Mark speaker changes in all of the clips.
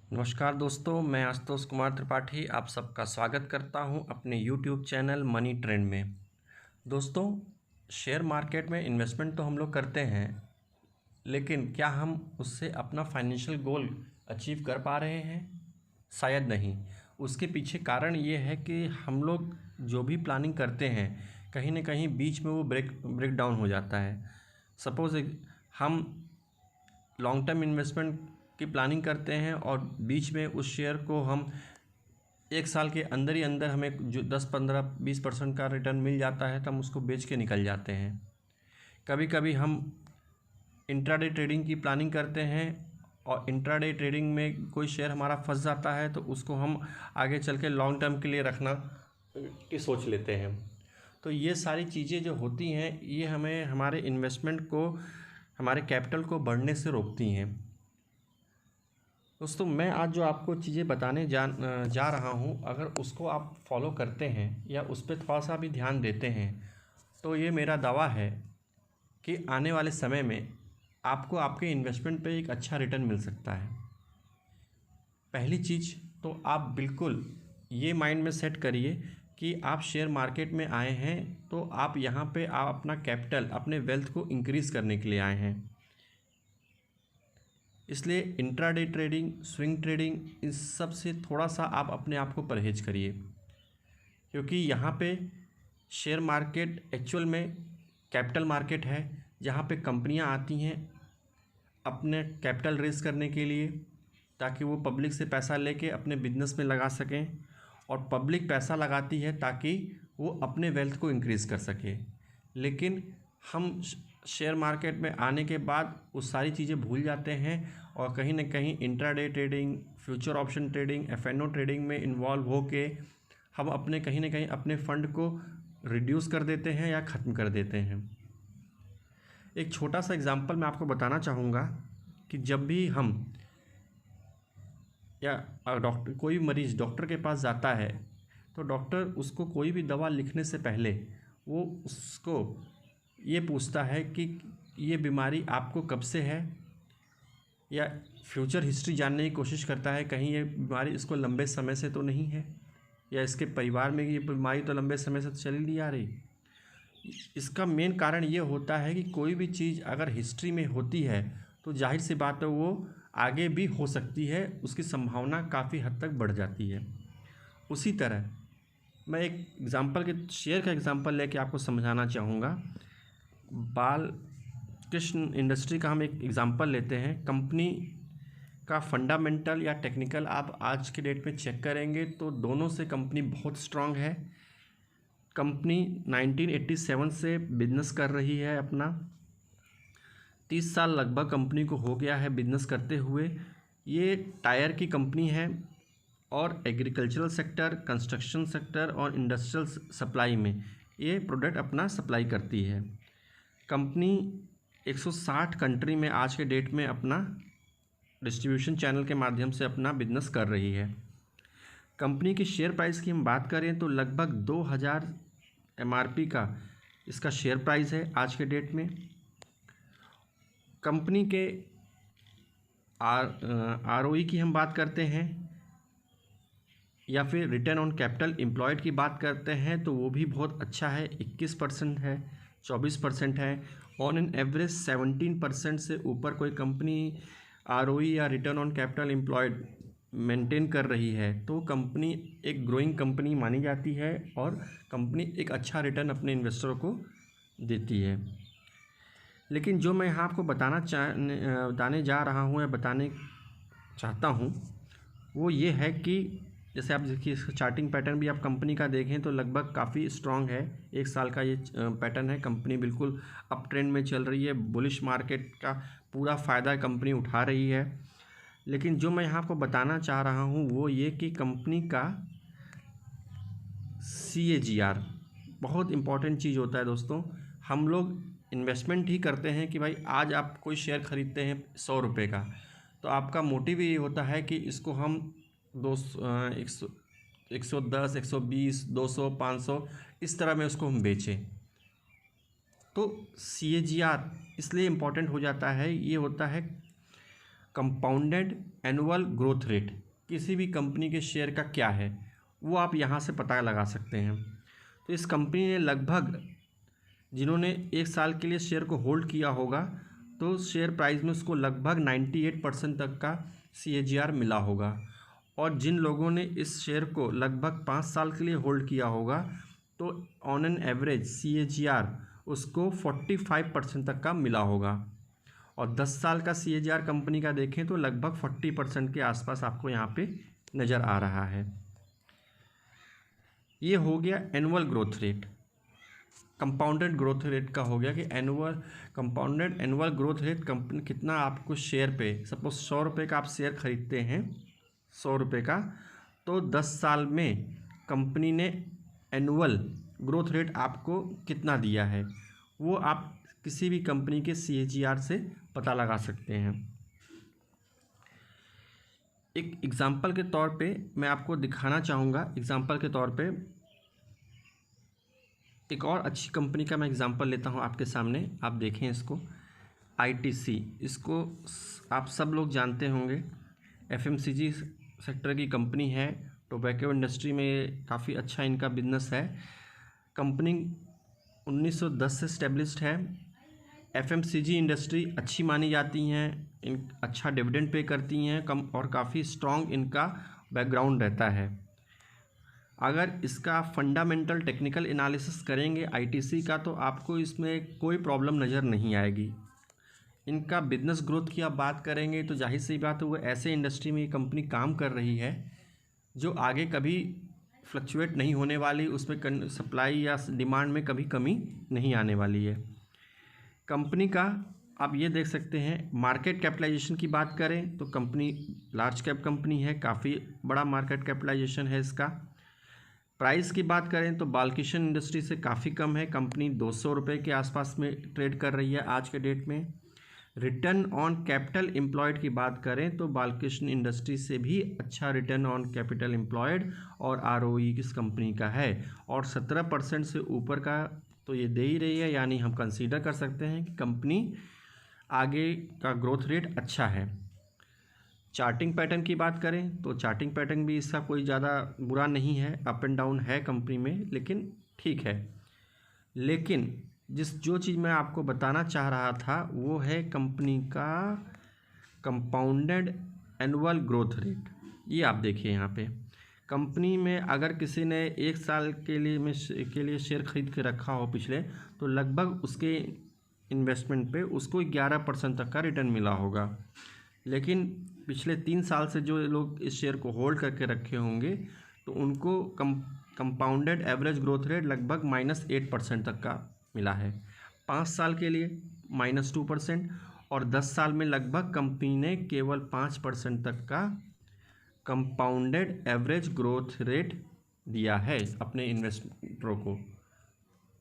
Speaker 1: नमस्कार दोस्तों, मैं आशुतोष कुमार त्रिपाठी आप सबका स्वागत करता हूं अपने YouTube चैनल मनी ट्रेंड में। दोस्तों, शेयर मार्केट में इन्वेस्टमेंट तो हम लोग करते हैं, लेकिन क्या हम उससे अपना फाइनेंशियल गोल अचीव कर पा रहे हैं? शायद नहीं। उसके पीछे कारण ये है कि हम लोग जो भी प्लानिंग करते हैं, कहीं ना कहीं बीच में वो ब्रेक डाउन हो जाता है। सपोज़ हम लॉन्ग टर्म इन्वेस्टमेंट की प्लानिंग करते हैं और बीच में उस शेयर को हम एक साल के अंदर ही अंदर हमें जो 10-15-20% का रिटर्न मिल जाता है तो हम उसको बेच के निकल जाते हैं। कभी कभी हम इंट्राडे ट्रेडिंग की प्लानिंग करते हैं और इंट्राडे ट्रेडिंग में कोई शेयर हमारा फंस जाता है तो उसको हम आगे चल के लॉन्ग टर्म के लिए रखना की सोच लेते हैं। तो ये सारी चीज़ें जो होती हैं ये हमें हमारे इन्वेस्टमेंट को, हमारे कैपिटल को बढ़ने से रोकती हैं। दोस्तों, मैं आज जो आपको चीज़ें बताने जा रहा हूँ, अगर उसको आप फॉलो करते हैं या उस पर थोड़ा सा भी ध्यान देते हैं तो ये मेरा दावा है कि आने वाले समय में आपको आपके इन्वेस्टमेंट पे एक अच्छा रिटर्न मिल सकता है। पहली चीज़ तो आप बिल्कुल ये माइंड में सेट करिए कि आप शेयर मार्केट में आए हैं तो आप यहाँ पे आप अपना कैपिटल, अपने वेल्थ को इंक्रीज़ करने के लिए आए हैं। इसलिए इंट्राडे ट्रेडिंग, स्विंग ट्रेडिंग, इस सब से थोड़ा सा आप अपने आप को परहेज करिए, क्योंकि यहाँ पे शेयर मार्केट एक्चुअल में कैपिटल मार्केट है, जहाँ पे कंपनियाँ आती हैं अपने कैपिटल रेज करने के लिए, ताकि वो पब्लिक से पैसा लेके अपने बिजनेस में लगा सकें, और पब्लिक पैसा लगाती है ताकि वो अपने वेल्थ को इंक्रीज़ कर सके। लेकिन हम शेयर मार्केट में आने के बाद वो सारी चीज़ें भूल जाते हैं और कहीं ना कहीं intraday trading, future option trading, FNO trading में इन्वॉल्व होके हम अपने कहीं ना कहीं अपने फंड को रिड्यूस कर देते हैं या ख़त्म कर देते हैं। एक छोटा सा एग्जांपल मैं आपको बताना चाहूँगा कि जब भी हम या डॉक्टर, कोई मरीज़ डॉक्टर के पास जाता है तो डॉक्टर उसको कोई भी दवा लिखने से पहले वो उसको ये पूछता है कि ये बीमारी आपको कब से है, या फ्यूचर हिस्ट्री जानने की कोशिश करता है, कहीं ये बीमारी इसको लंबे समय से तो नहीं है, या इसके परिवार में ये बीमारी तो लंबे समय से चली नहीं आ रही। इसका मेन कारण ये होता है कि कोई भी चीज़ अगर हिस्ट्री में होती है तो जाहिर सी बात है वो आगे भी हो सकती है, उसकी संभावना काफ़ी हद तक बढ़ जाती है। उसी तरह मैं एक एग्ज़ाम्पल के शेयर का एग्ज़ाम्पल लेके आपको समझाना चाहूँगा। बालकृष्ण इंडस्ट्री का हम एक एग्ज़ाम्पल लेते हैं। कंपनी का फंडामेंटल या टेक्निकल आप आज के डेट में चेक करेंगे तो दोनों से कंपनी बहुत स्ट्रांग है। कंपनी 1987 से बिजनेस कर रही है अपना, 30 साल लगभग कंपनी को हो गया है बिजनेस करते हुए। ये टायर की कंपनी है और एग्रीकल्चरल सेक्टर, कंस्ट्रक्शन सेक्टर और इंडस्ट्रियल सप्लाई में ये प्रोडक्ट अपना सप्लाई करती है। कंपनी 160 कंट्री में आज के डेट में अपना डिस्ट्रीब्यूशन चैनल के माध्यम से अपना बिजनेस कर रही है। कंपनी की शेयर प्राइस की हम बात करें तो लगभग 2000 MRP का इसका शेयर प्राइस है आज के डेट में। कंपनी के ROE की हम बात करते हैं या फिर रिटर्न ऑन कैपिटल एम्प्लॉयड की बात करते हैं तो वो भी बहुत अच्छा है, 21% है, 24% है। ऑन एन एवरेज 17% से ऊपर कोई कंपनी ROE या return on capital employed maintain कर रही है तो कंपनी एक ग्रोइंग कंपनी मानी जाती है और कंपनी एक अच्छा रिटर्न अपने इन्वेस्टरों को देती है। लेकिन जो मैं यहाँ आपको बताने जा रहा हूँ या बताने चाहता हूँ वो ये है कि जैसे आप देखिए इसका चार्टिंग पैटर्न भी आप कंपनी का देखें तो लगभग काफ़ी स्ट्रांग है। एक साल का ये पैटर्न है। कंपनी बिल्कुल अप ट्रेंड में चल रही है, बुलिश मार्केट का पूरा फ़ायदा कंपनी उठा रही है। लेकिन जो मैं यहाँ आपको बताना चाह रहा हूँ वो ये कि कंपनी का CAGR बहुत इम्पॉर्टेंट चीज़ होता है दोस्तों। हम लोग इन्वेस्टमेंट ही करते हैं कि भाई आज आप कोई शेयर ख़रीदते हैं 100 रुपये का, तो आपका मोटिव ये होता है कि इसको हम 110, 120, 200, 500 इस तरह में उसको हम बेचें। तो CAGR इसलिए इम्पॉर्टेंट हो जाता है, ये होता है कंपाउंडेड एनुअल ग्रोथ रेट किसी भी कंपनी के शेयर का क्या है वो आप यहाँ से पता लगा सकते हैं। तो इस कंपनी ने लगभग, जिन्होंने 1 साल के लिए शेयर को होल्ड किया होगा तो शेयर प्राइस में उसको लगभग 98% तक का CAGR मिला होगा, और जिन लोगों ने इस शेयर को लगभग 5 साल के लिए होल्ड किया होगा तो ऑन एन एवरेज CAGR उसको 45% तक का मिला होगा, और 10 साल का CAGR कंपनी का देखें तो लगभग 40% के आसपास आपको यहाँ पे नज़र आ रहा है। ये हो गया annual growth rate. Compounded growth rate का हो गया कि compounded annual growth rate company कितना आपको शेयर पे, सपोज 100 रुपये का आप शेयर खरीदते हैं, 100 रुपये का, तो 10 साल में कंपनी ने एनुअल ग्रोथ रेट आपको कितना दिया है वो आप किसी भी कंपनी के CAGR से पता लगा सकते हैं। एक एग्ज़ाम्पल के तौर पे मैं आपको दिखाना चाहूँगा, एग्ज़ाम्पल के तौर पे एक और अच्छी कंपनी का मैं एग्ज़ाम्पल लेता हूँ आपके सामने, आप देखें इसको। ITC, इसको आप सब लोग जानते होंगे, FMCG सेक्टर की कंपनी है, टोबैको इंडस्ट्री में काफ़ी अच्छा इनका बिजनेस है। कंपनी 1910 से स्टेब्लिश्ड है। FMCG इंडस्ट्री अच्छी मानी जाती हैं, इन अच्छा डिविडेंड पे करती हैं कम, और काफ़ी स्ट्रॉन्ग इनका बैकग्राउंड रहता है। अगर इसका फंडामेंटल टेक्निकल एनालिसिस करेंगे ITC का तो आपको इसमें कोई प्रॉब्लम नज़र नहीं आएगी। इनका बिजनेस ग्रोथ की आप बात करेंगे तो जाहिर सी बात है वो ऐसे इंडस्ट्री में ये कंपनी काम कर रही है जो आगे कभी फ्लक्चुएट नहीं होने वाली, उसमें सप्लाई या डिमांड में कभी कमी नहीं आने वाली है। कंपनी का आप ये देख सकते हैं, मार्केट कैपिटलाइजेशन की बात करें तो कंपनी लार्ज कैप कंपनी है, काफ़ी बड़ा मार्केट कैपिटलाइजेशन है इसका। प्राइस की बात करें तो बालकृष्ण इंडस्ट्री से काफ़ी कम है, कंपनी 200 रुपये के आसपास में ट्रेड कर रही है आज के डेट में। रिटर्न ऑन कैपिटल एम्प्लॉयड की बात करें तो बालकृष्ण इंडस्ट्री से भी अच्छा रिटर्न ऑन कैपिटल एम्प्लॉयड और ROE किस कंपनी का है, और 17% से ऊपर का तो ये दे ही रही है, यानी हम कंसीडर कर सकते हैं कि कंपनी आगे का ग्रोथ रेट अच्छा है। चार्टिंग पैटर्न की बात करें तो चार्टिंग पैटर्न भी इसका कोई ज़्यादा बुरा नहीं है, अप एंड डाउन है कंपनी में, लेकिन ठीक है। लेकिन जो चीज़ मैं आपको बताना चाह रहा था वो है कंपनी का कंपाउंडेड एनुअल ग्रोथ रेट। ये आप देखिए यहाँ पे कंपनी में अगर किसी ने 1 साल के लिए शेयर खरीद के रखा हो पिछले, तो लगभग उसके इन्वेस्टमेंट पे उसको 11% तक का रिटर्न मिला होगा। लेकिन पिछले 3 साल से जो लोग इस शेयर को होल्ड करके रखे होंगे तो उनको कंपाउंडेड एवरेज ग्रोथ रेट लगभग -8% तक का मिला है। 5 साल के लिए -2%, और 10 साल में लगभग कंपनी ने केवल 5% तक का कंपाउंडेड एवरेज ग्रोथ रेट दिया है अपने इन्वेस्टरों को।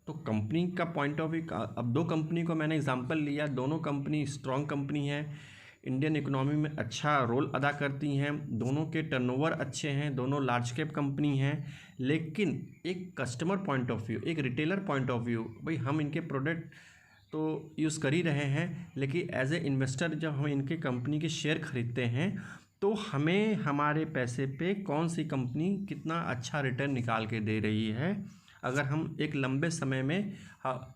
Speaker 1: तो कंपनी का पॉइंट ऑफ व्यू, अब 2 कंपनी को मैंने एग्जांपल लिया, दोनों कंपनी स्ट्रॉन्ग कंपनी है, इंडियन इकोनॉमी में अच्छा रोल अदा करती हैं, दोनों के टर्नओवर अच्छे हैं, दोनों लार्ज कैप कंपनी हैं। लेकिन एक कस्टमर पॉइंट ऑफ व्यू, एक रिटेलर पॉइंट ऑफ व्यू, भाई हम इनके प्रोडक्ट तो यूज़ कर ही रहे हैं, लेकिन एज ए इन्वेस्टर जब हम इनके कंपनी के शेयर खरीदते हैं तो हमें हमारे पैसे पे कौन सी कंपनी कितना अच्छा रिटर्न निकाल के दे रही है, अगर हम एक लंबे समय में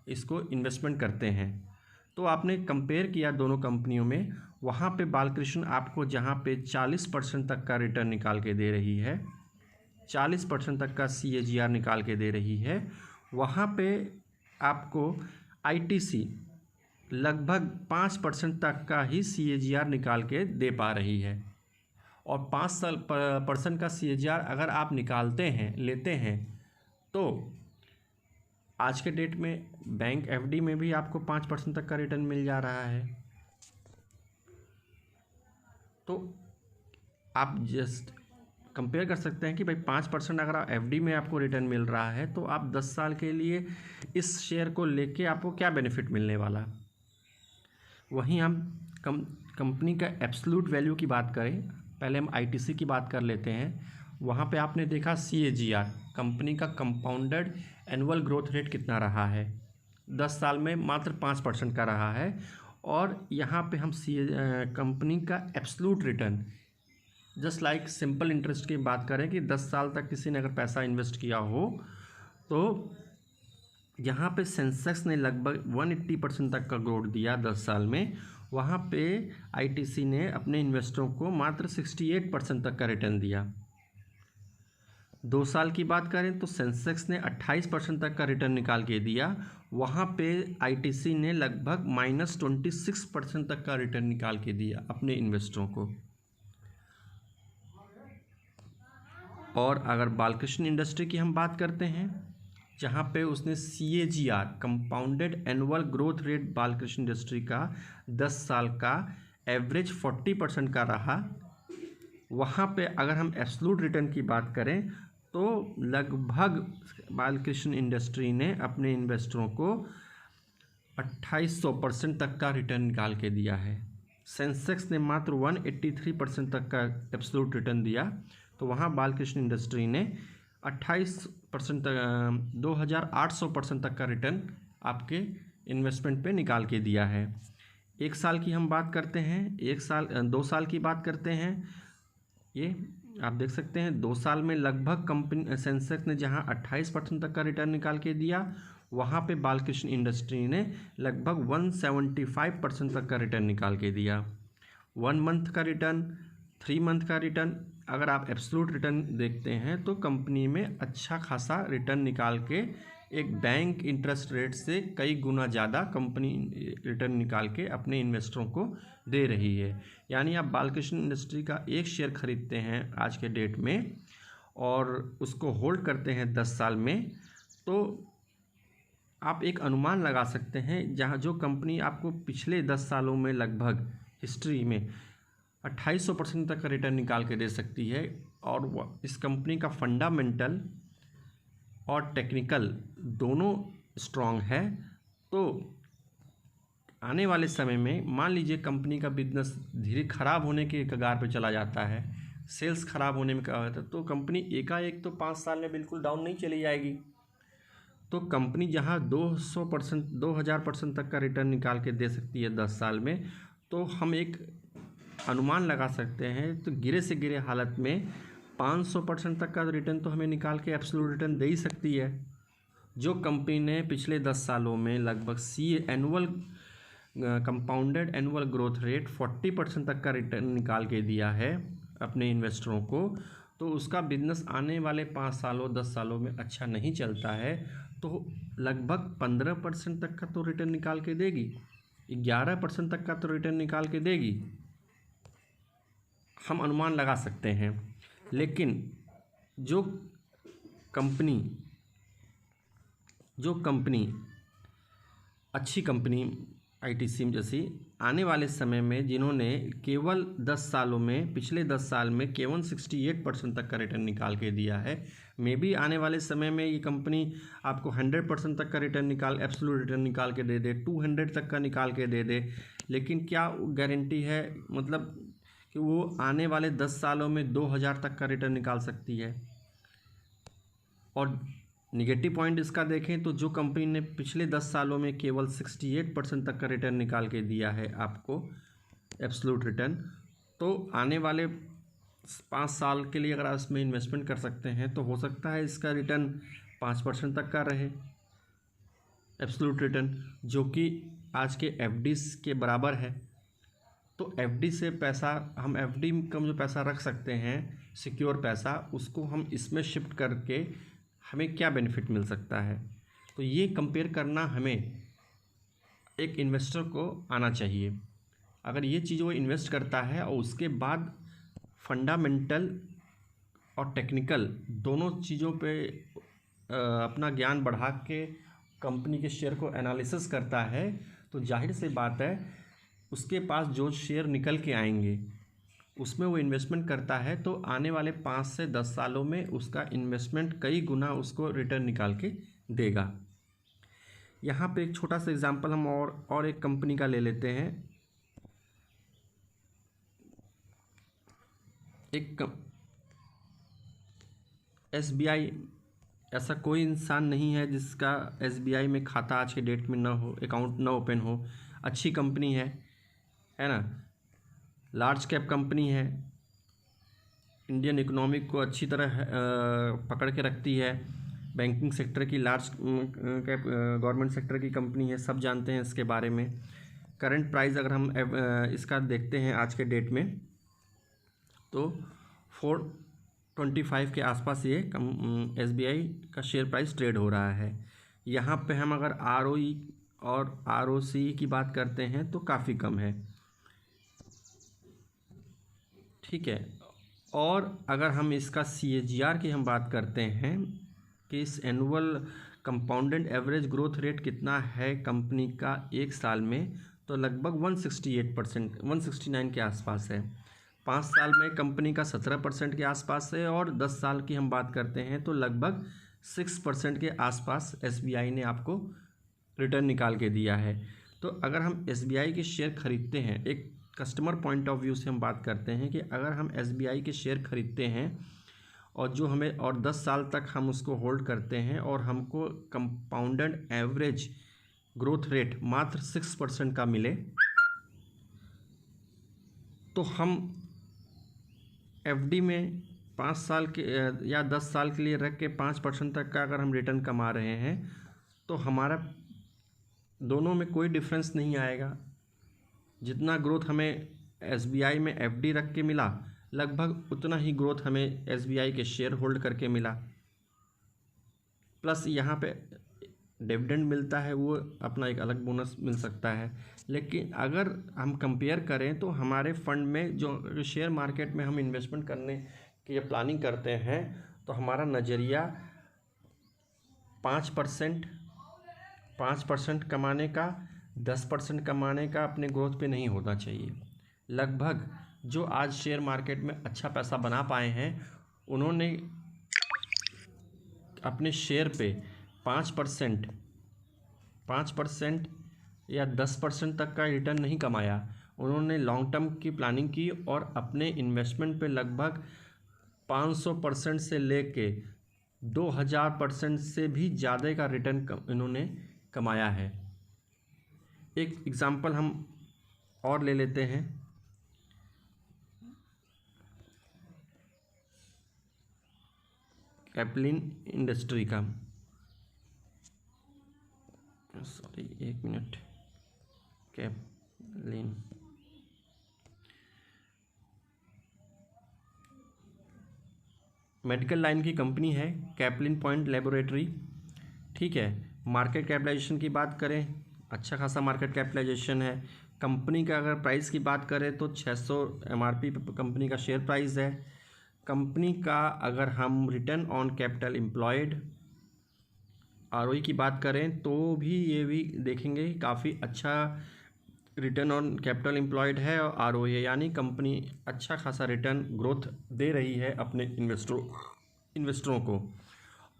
Speaker 1: इसको इन्वेस्टमेंट करते हैं। तो आपने कंपेयर किया दोनों कंपनियों में, वहाँ पे बालकृष्ण आपको जहाँ पे 40% तक का रिटर्न निकाल के दे रही है, 40% तक का CAGR निकाल के दे रही है, वहाँ पे आपको ITC लगभग 5% तक का ही CAGR निकाल के दे पा रही है। और 5% का CAGR अगर आप निकालते हैं, लेते हैं, तो आज के डेट में बैंक FD में भी आपको 5% तक का रिटर्न मिल जा रहा है। तो आप जस्ट कंपेयर कर सकते हैं कि भाई 5% अगर FD में आपको रिटर्न मिल रहा है तो आप 10 साल के लिए इस शेयर को लेके आपको क्या बेनिफिट मिलने वाला। वहीं हम कंपनी का एब्सोल्यूट वैल्यू की बात करें, पहले हम ITC की बात कर लेते हैं। वहाँ पे आपने देखा CAGR, कंपनी का कंपाउंडेड एनुअल ग्रोथ रेट कितना रहा है, 10 साल में मात्र 5% का रहा है, और यहाँ पे हम कंपनी का absolute return, just like simple interest की बात करें कि 10 साल तक किसी ने अगर पैसा इन्वेस्ट किया हो तो यहाँ पे सेंसेक्स ने लगभग 180% तक का ग्रोथ दिया 10 साल में, वहाँ पे आईटीसी ने अपने इन्वेस्टरों को मात्र 68% तक का रिटर्न दिया। 2 साल की बात करें तो सेंसेक्स ने 28% तक का रिटर्न निकाल के दिया, वहाँ पे आईटीसी ने लगभग -26% तक का रिटर्न निकाल के दिया अपने इन्वेस्टरों को। और अगर बालकृष्ण इंडस्ट्री की हम बात करते हैं, जहाँ पे उसने CAGR compounded annual growth rate Balkrishna industry का 10 साल का एवरेज 40% का रहा, वहाँ पे अगर हम एब्सोल्यूट रिटर्न की बात करें तो लगभग बालकृष्ण इंडस्ट्री ने अपने इन्वेस्टरों को 2800% तक का रिटर्न निकाल के दिया है। सेंसेक्स ने मात्र 183% तक का एब्सोल्यूट रिटर्न दिया, तो वहाँ बालकृष्ण इंडस्ट्री ने 28% तक 2800% तक का रिटर्न आपके इन्वेस्टमेंट पे निकाल के दिया है। 1 साल की हम बात करते हैं, 2 साल की बात करते हैं, ये आप देख सकते हैं 2 साल में लगभग कंपनी सेंसेक्स ने जहां 28% तक का रिटर्न निकाल के दिया, वहां पे बालकृष्ण इंडस्ट्री ने लगभग 175% तक का रिटर्न निकाल के दिया। 1 मंथ का रिटर्न, 3 मंथ का रिटर्न, अगर आप एब्सोल्यूट रिटर्न देखते हैं तो कंपनी में अच्छा खासा रिटर्न निकाल के एक बैंक इंटरेस्ट रेट से कई गुना ज़्यादा कंपनी रिटर्न निकाल के अपने इन्वेस्टरों को दे रही है। यानी आप बालकृष्ण इंडस्ट्री का एक शेयर खरीदते हैं आज के डेट में और उसको होल्ड करते हैं 10 साल में, तो आप एक अनुमान लगा सकते हैं जहां जो कंपनी आपको पिछले 10 सालों में लगभग हिस्ट्री में 2800% तक का रिटर्न निकाल के दे सकती है, और इस कंपनी का फंडामेंटल और टेक्निकल दोनों स्ट्रॉन्ग है, तो आने वाले समय में मान लीजिए कंपनी का बिजनेस धीरे खराब होने के कगार पे चला जाता है, सेल्स खराब होने में कगार है, तो कंपनी एकाएक तो 5 साल में बिल्कुल डाउन नहीं चली जाएगी। तो कंपनी जहां 200% 2000% तक का रिटर्न निकाल के दे सकती है 10 साल में, तो हम एक अनुमान लगा सकते हैं तो गिरे से गिरे हालत में 500% तक का रिटर्न तो हमें निकाल के एब्सोल्यूट रिटर्न दे ही सकती है। जो कंपनी ने पिछले 10 सालों में लगभग कंपाउंडेड एनुअल ग्रोथ रेट 40% तक का रिटर्न निकाल के दिया है अपने इन्वेस्टरों को, तो उसका बिजनेस आने वाले 5 सालों 10 सालों में अच्छा नहीं चलता है, तो लगभग 15% तक का तो रिटर्न निकाल के देगी, 11% तक का तो रिटर्न निकाल के देगी, हम अनुमान लगा सकते हैं। लेकिन जो कंपनी अच्छी कंपनी आईटीसी जैसी आने वाले समय में जिन्होंने केवल 10 सालों में पिछले 10 साल में केवल 68% तक का रिटर्न निकाल के दिया है, मे बी आने वाले समय में ये कंपनी आपको 100% तक का रिटर्न एब्सोल्यूट रिटर्न निकाल के दे दे, 200 तक का निकाल के दे दे, लेकिन क्या गारंटी है मतलब कि वो आने वाले 10 सालों में 2000 तक का रिटर्न निकाल सकती है। और निगेटिव पॉइंट इसका देखें तो जो कंपनी ने पिछले 10 सालों में केवल 68% तक का रिटर्न निकाल के दिया है आपको एब्सोल्यूट रिटर्न, तो आने वाले 5 साल के लिए अगर आप इसमें इन्वेस्टमेंट कर सकते हैं तो हो सकता है इसका रिटर्न 5% तक का रहे एब्सोल्यूट रिटर्न, जो कि आज के एफडी के बराबर है। तो एफडी से पैसा हम एफडी का जो पैसा रख सकते हैं सिक्योर पैसा, उसको हम इसमें शिफ्ट करके हमें क्या बेनिफिट मिल सकता है, तो ये कंपेयर करना हमें एक इन्वेस्टर को आना चाहिए। अगर ये चीज़ वो इन्वेस्ट करता है और उसके बाद फंडामेंटल और टेक्निकल दोनों चीज़ों पे अपना ज्ञान बढ़ा के कंपनी के शेयर को एनालिसिस करता है, तो जाहिर सी बात है उसके पास जो शेयर निकल के आएंगे उसमें वो इन्वेस्टमेंट करता है, तो आने वाले 5 से 10 सालों में उसका इन्वेस्टमेंट कई गुना उसको रिटर्न निकाल के देगा। यहाँ पे एक छोटा सा एग्जांपल हम और एक कंपनी का ले लेते हैं। SBI, ऐसा कोई इंसान नहीं है जिसका SBI में खाता आज के डेट में ना हो, अकाउंट ना ओपन हो। अच्छी कंपनी है ना, लार्ज कैप कंपनी है, इंडियन इकोनॉमिक को अच्छी तरह पकड़ के रखती है, बैंकिंग सेक्टर की लार्ज कैप गवर्नमेंट सेक्टर की कंपनी है, सब जानते हैं इसके बारे में। करंट प्राइस अगर हम इसका देखते हैं आज के डेट में तो 425 के आसपास ये SBI का शेयर प्राइस ट्रेड हो रहा है। यहाँ पे हम अगर ROE और ROCE की बात करते हैं तो काफ़ी कम है, ठीक है। और अगर हम इसका CAGR की हम बात करते हैं कि इस annual compounded average growth rate कितना है कंपनी का एक साल में, तो लगभग 168%, 169 के आसपास है। 5 साल में कंपनी का 17% के आसपास है, और 10 साल की हम बात करते हैं तो लगभग 6% के आसपास SBI ने आपको रिटर्न निकाल के दिया है। तो अगर हम SBI के शेयर खरीदते हैं, एक कस्टमर पॉइंट ऑफ व्यू से हम बात करते हैं कि अगर हम SBI के शेयर खरीदते हैं और जो हमें और 10 साल तक हम उसको होल्ड करते हैं और हमको कंपाउंडेड एवरेज ग्रोथ रेट मात्र 6% का मिले, तो हम FD में 5 साल के या 10 साल के लिए रख के 5% तक का अगर हम रिटर्न कमा रहे हैं तो हमारा दोनों में कोई डिफरेंस नहीं आएगा। जितना ग्रोथ हमें SBI में FD रख के मिला, लगभग उतना ही ग्रोथ हमें SBI के शेयर होल्ड करके मिला, प्लस यहाँ पे डिविडेंड मिलता है, वो अपना एक अलग बोनस मिल सकता है। लेकिन अगर हम कंपेयर करें तो हमारे फंड में जो शेयर मार्केट में हम इन्वेस्टमेंट करने की प्लानिंग करते हैं तो हमारा नज़रिया 5% कमाने का, 10% कमाने का अपने ग्रोथ पे नहीं होना चाहिए। लगभग जो आज शेयर मार्केट में अच्छा पैसा बना पाए हैं उन्होंने अपने शेयर पे 5% या 10% तक का रिटर्न नहीं कमाया। उन्होंने लॉन्ग टर्म की प्लानिंग की और अपने इन्वेस्टमेंट पे लगभग 500% से लेके 2000% से भी ज़्यादा का रिटर्न इन्होंने कमाया है। एक एग्ज़ाम्पल हम और ले लेते हैं, कैपलिन इंडस्ट्री का, सॉरी एक मिनट, कैपलिन मेडिकल लाइन की कंपनी है, कैपलिन पॉइंट लेबोरेटरी, ठीक है। मार्केट कैपिटलाइजेशन की बात करें, अच्छा खासा मार्केट कैपिटलाइजेशन है। कंपनी का अगर प्राइस की बात करें तो 600 MRP कंपनी का शेयर प्राइस है। कंपनी का अगर हम return on capital employed ROE की बात करें तो भी ये भी देखेंगे काफ़ी अच्छा रिटर्न ऑन कैपिटल एम्प्लॉयड है और ROE है, यानी कंपनी अच्छा खासा रिटर्न ग्रोथ दे रही है अपने इन्वेस्टरों को।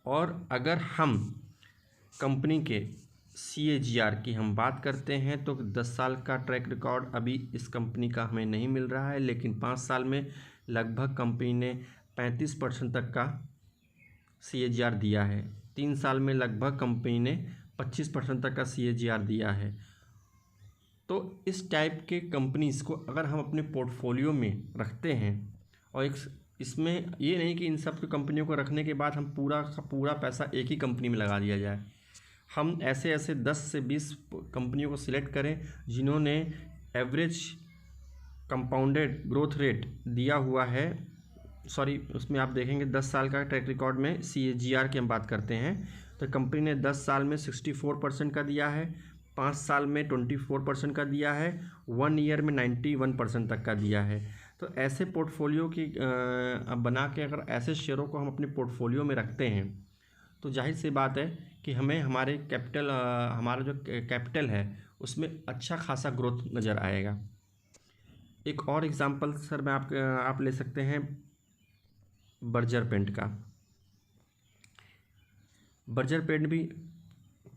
Speaker 1: और अगर हम कंपनी के CAGR की हम बात करते हैं तो 10 साल का ट्रैक रिकॉर्ड अभी इस कंपनी का हमें नहीं मिल रहा है, लेकिन 5 साल में लगभग कंपनी ने 35% तक का CAGR दिया है। 3 साल में लगभग कंपनी ने 25% तक का CAGR दिया है। तो इस टाइप के कंपनीज़ को अगर हम अपने पोर्टफोलियो में रखते हैं, और इसमें ये नहीं कि इन सब कंपनियों को रखने के बाद हम पूरा का पूरा पैसा एक ही कंपनी में लगा दिया जाए, हम ऐसे 10 से 20 कंपनियों को सिलेक्ट करें जिन्होंने एवरेज कंपाउंडेड ग्रोथ रेट दिया हुआ है, सॉरी उसमें आप देखेंगे 10 साल का ट्रैक रिकॉर्ड में CAGR की हम बात करते हैं तो कंपनी ने 10 साल में 64% का दिया है, 5 साल में 24% का दिया है, 1 ईयर में 91% तक का दिया है। तो ऐसे पोर्टफोलियो की बना के अगर ऐसे शेयरों को हम अपने पोर्टफोलियो में रखते हैं तो जाहिर सी बात है कि हमें हमारे हमारा जो कैपिटल है उसमें अच्छा खासा ग्रोथ नज़र आएगा। एक और एग्ज़ाम्पल सर मैं आप ले सकते हैं बर्जर पेंट का। बर्जर पेंट भी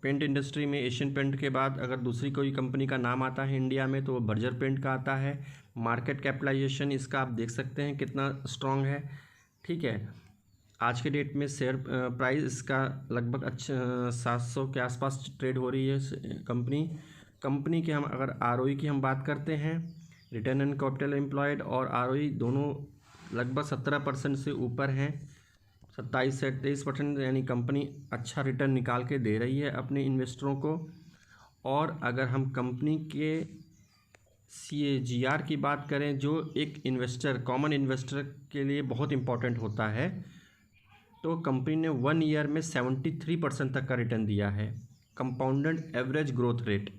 Speaker 1: पेंट इंडस्ट्री में एशियन पेंट के बाद अगर दूसरी कोई कंपनी का नाम आता है इंडिया में तो वो बर्जर पेंट का आता है। मार्केट कैपिटलाइजेशन इसका आप देख सकते हैं कितना स्ट्रॉन्ग है, ठीक है। आज के डेट में शेयर प्राइस इसका लगभग 700 के आसपास ट्रेड हो रही है कंपनी। कंपनी के हम अगर आरओई की हम बात करते हैं, रिटर्न ऑन कैपिटल एम्प्लॉयड और आरओई दोनों लगभग 17% से ऊपर हैं, 27 से 23%, यानी कंपनी अच्छा रिटर्न निकाल के दे रही है अपने इन्वेस्टरों को। और अगर हम कंपनी के CAGR की बात करें, जो एक इन्वेस्टर, कॉमन इन्वेस्टर के लिए बहुत इम्पॉर्टेंट होता है, तो कंपनी ने 1 ईयर में 73% तक का रिटर्न दिया है। कंपाउंडेड एवरेज ग्रोथ रेट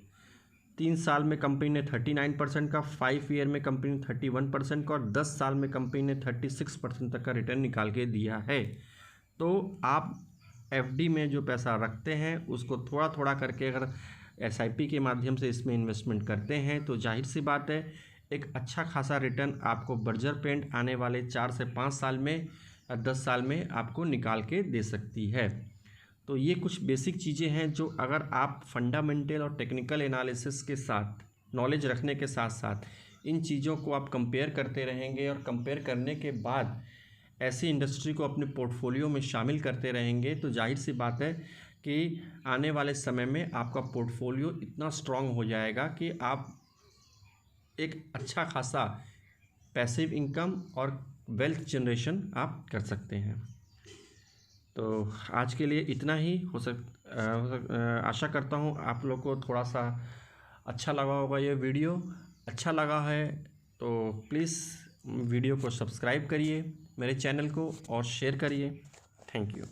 Speaker 1: 3 साल में कंपनी ने 39% का, 5 ईयर में कंपनी ने 31% का और 10 साल में कंपनी ने 36% तक का रिटर्न निकाल के दिया है। तो आप FD में जो पैसा रखते हैं उसको थोड़ा थोड़ा करके अगर SIP के माध्यम से इसमें इन्वेस्टमेंट करते हैं तो जाहिर सी बात है एक अच्छा खासा रिटर्न आपको बर्जर पेंट आने वाले 4 से 5 साल में या 10 साल में आपको निकाल के दे सकती है। तो ये कुछ बेसिक चीज़ें हैं जो अगर आप फंडामेंटल और टेक्निकल एनालिसिस के साथ, नॉलेज रखने के साथ साथ इन चीज़ों को आप कंपेयर करते रहेंगे और कंपेयर करने के बाद ऐसी इंडस्ट्री को अपने पोर्टफोलियो में शामिल करते रहेंगे, तो जाहिर सी बात है कि आने वाले समय में आपका पोर्टफोलियो इतना स्ट्रांग हो जाएगा कि आप एक अच्छा खासा पैसिव इनकम और वेल्थ जनरेशन आप कर सकते हैं। तो आज के लिए इतना ही आशा करता हूँ आप लोग को थोड़ा सा अच्छा लगा होगा ये वीडियो। अच्छा लगा है तो प्लीज़ वीडियो को सब्सक्राइब करिए मेरे चैनल को और शेयर करिए। Thank you.